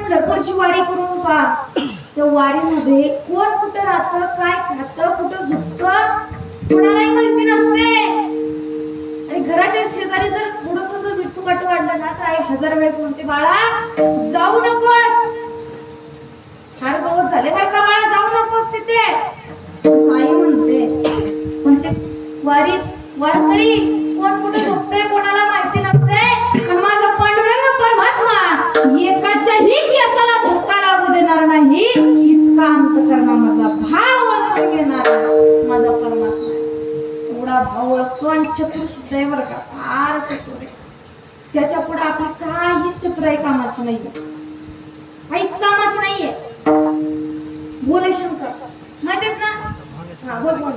पंढरपूरची वारी करून पहा. त्या वारीमध्ये कोण कुठं राहतं, काय खातं, कुठं झुकतं कोणालाही माहिती नसते. आणि घराच्या शेजारी जर थोडस जर विचुकाट वाढलं ना तर आई 1000 वेळेस म्हणते, बाळा जाऊ नकोस, फार गवत झाले बरं का बाळा, जाऊ नकोस तिथे. आई म्हणते, पण ते वारकरी कोण कुठे झोपतंय कोणाला माहिती नसते. पण माझा पांडुरंग परमात्मा एकाच्याही केसाला धक्का लागू देणार नाही, इतका अंतःकरणामधला भाव ओळखून घेणार माझा परमात्मा. एवढा भाव ओळखतो आणि चतुर सुद्धा आहे बरं का, फार चतुर आहे. त्याच्या पुढे आपली काही चतुराई कामाची नाहीये, काहीच कामाची नाहीये. बोले शंकर माहितीत ना, हा बोल.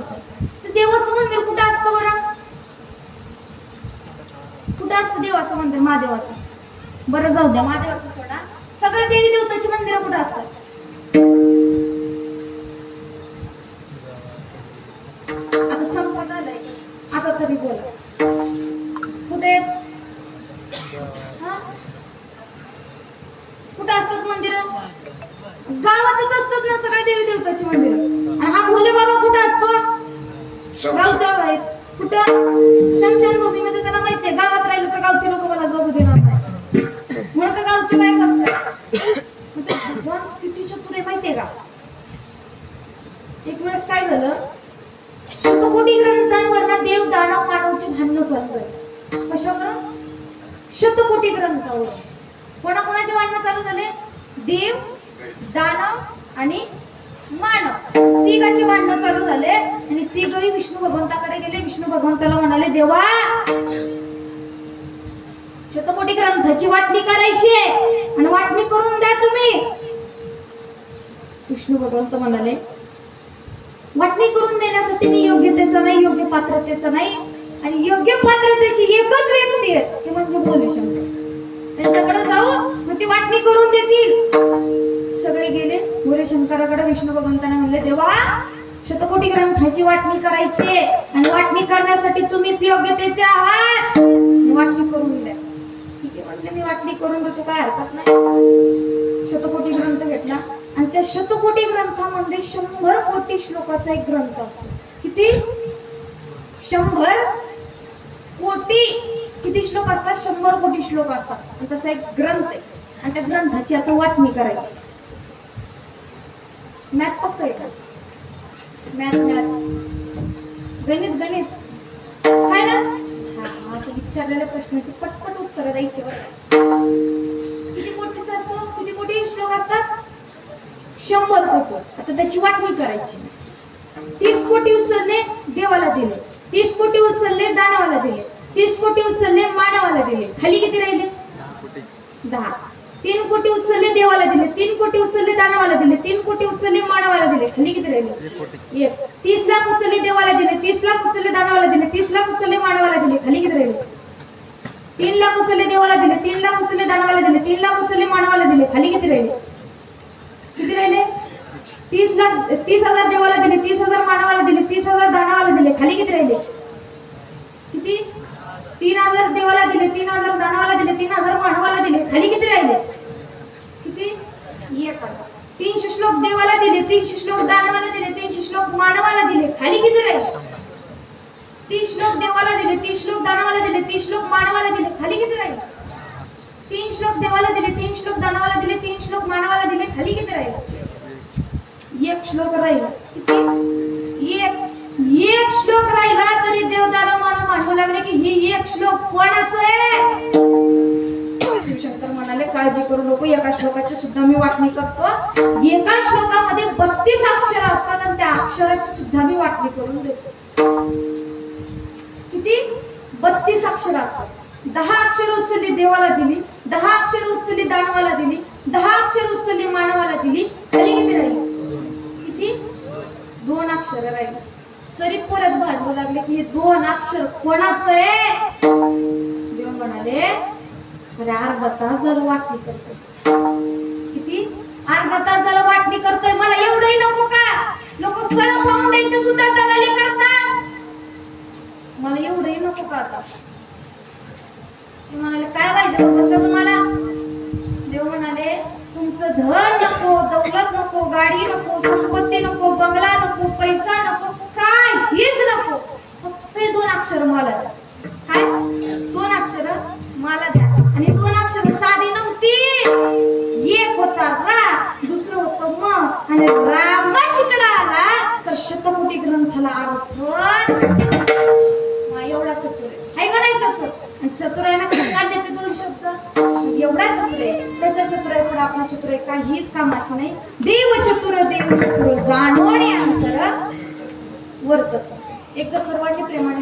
तर देवाचं मंदिर कुठं असतं बरं, कुठं असतं देवाचं मंदिर? महादेवाचं. बरं जाऊ द्या, महादेवाचं सोडा, सगळ्या देवी देवताची मंदिरं कुठं असतात? आता संपत आलंय, आता तरी बोला कुठे कुठं असतात मंदिरं? गावातच असतात ना सगळ्या देवी देवताची मंदिरं. आणि हा भोले बाबा कुठं असतो? गावच्या बाहेर. कुठं? शमशानभूमीमध्ये. त्याला माहितीये गावात राहिलं तर गावचे लोक मला जगू देणार नाही, म्हणून तर गावची बाईक असतात. भगवान किती चतुर आहे माहितीये का. एक वेळेस काय झालं, शतकोटी ग्रंथांवर ना देव दानव मानवचे भांडण चाललंय. कशावर? शतकोटी ग्रंथावर. कोणाकोणाचे भांडणं चालू झाले? देव, दानव आणि मानव, तिघांचे भांडण चालू झाले. आणि तिघही विष्णू भगवंताकडे गेले. विष्णू भगवंताला म्हणाले, देवा शतकोटी ग्रंथाची वाटणी करायची आहे आणि वाटणी करून द्या तुम्ही. विष्णू भगवंत म्हणाले, वाटणी करून देण्यासाठी मी योग्यतेचा नाही, योग्य पात्रतेचा नाही, आणि योग्य पात्रतेची एकच व्यक्ती आहे, ती म्हणजे भोले शंकर. त्यांच्याकडे जाऊ, मग ती वाटणी करून देतील. सगळे गेले भोले शंकराकडे. विष्णू भगवंताने म्हणले, देवा शतकोटी ग्रंथाची वाटणी करायची आणि वाटणी करण्यासाठी तुम्हीच योग्यतेचे आहात, वाटणी करून द्या. ठीक आहे म्हणले, मी वाटणी करून देतो, काय हरकत नाही. शतकोटी ग्रंथ घेतला आणि त्या शतकोटी ग्रंथामध्ये 100 कोटी श्लोकाचा एक ग्रंथ असतो. किती? 100 कोटी. किती श्लोक असतात? 100 कोटी श्लोक असतात. आणि तसा एक ग्रंथ आहे आणि त्या ग्रंथाची आता वाटणी करायची. मॅथ पक्क आहे का? मॅथ गणित काय ना. हा आता विचारलेल्या प्रश्नाची पटपट उत्तर द्यायची बरं. किती कोटीचा असतो? किती कोटी श्लोक असतात? 100 कोटी. आता त्याची वाटणी करायची. 30 कोटी उचलले देवाला दिले, 30 कोटी उचलले दानवाला दिले, 30 कोटी उचलले मानवाला दिले, खाली किती राहिले? 10. 3 कोटी उचलले देवाला दिले, 3 कोटी उचलले दानवाला दिले, 3 कोटी उचलले मानवाला दिले, खाली किती राहिले? 1. 30 लाख उचलले देवाला दिले, 30 लाख उचलले दानवाला दिले, 30 लाख उचलले मानवाला दिले, खाली किती राहिले? 3 लाख उचलले देवाला दिले, 3 लाख उचलले दानवाला दिले, 3 लाख उचलले मानवाला दिले, खाली किती राहिले? किती राहिले? 30,000 देवाला दिले, 30,000 मानवाला दिले, 30,000 दानवाला दिले, खाली किती राहिले? किती? 3,000 देवाला दिले, 3,000 दानवाला दिले, 3,000 मानवाला दिले, खाली किती राहिले? किती? 1. 300 श्लोक देवाला दिले, 300 श्लोक दानवाला दिले, 300 श्लोक मानवाला दिले, खाली किती राहिले? 30 श्लोक देवाला दिले, 30 श्लोक दानवाला दिले, 30 श्लोक मानवाला दिले, खाली किती राहिले? 3 श्लोक देवाला दिले, 3 श्लोक दानवाला दिले, 3 श्लोक मानवाला दिले, खाली किती राहिले? 1 श्लोक राहिला. किती? 1 श्लोक राहिला तरी देव दानव मानव म्हणू लागले की ही 1 श्लोक कोणाचं आहे? शिवशंकर म्हणाले, काळजी करू नको, एका श्लोकाची सुद्धा मी वाटणी करतो. एका श्लोकामध्ये 32 अक्षर असतात आणि त्या अक्षराची सुद्धा मी वाटणी करून देतो. किती? 32 अक्षर असतात. 10 अक्षर उचलली देवाला दिली, 10 अक्षर उचलली दानवाला दिली, 10 अक्षर उचलली मानवाला दिली, खाली किती राहिली? किती? 2 अक्षर राहिली. तरी परत भांडू लागले की हे 2 अक्षर कोणाचं आहे? देव म्हणाले, अरे अर्धा तास झालं वाटणी करतोय. किती? अर्धा तास झालं वाटणी करतोय. मला एवढंही नको का? लोक स्थळ पाहून द्यायचे सुद्धा दलाली करतात. मला एवढंही नको का आता? ते म्हणाले, काय पाहिजे तुम्हाला? देव म्हणाले, तुमचं धन नको, दौलत नको, गाडी नको, संपत्ती नको, बंगला नको, पैसा नको, काहीच नको. फक्त हे 2 अक्षर मला द्या. काय 2 अक्षर मला द्या. आणि 2 अक्षर साधी नव्हती. एक होता रा, दुसरं होतं म. आणि रामाचीकडे आला तर शतकोटी ग्रंथाला अर्थ. एवढा चतुर आहे का नाही चतुर? आणि चतुर आहे ना, काढले ते 2 शब्द. एवढा चतुर आहे. त्याच्या चतुराई पुढे आपला चतुराई काहीच कामाची नाही. देव चतुर जाणवणे अंतर वर्तत. एकदा सर्वांनी प्रेमाने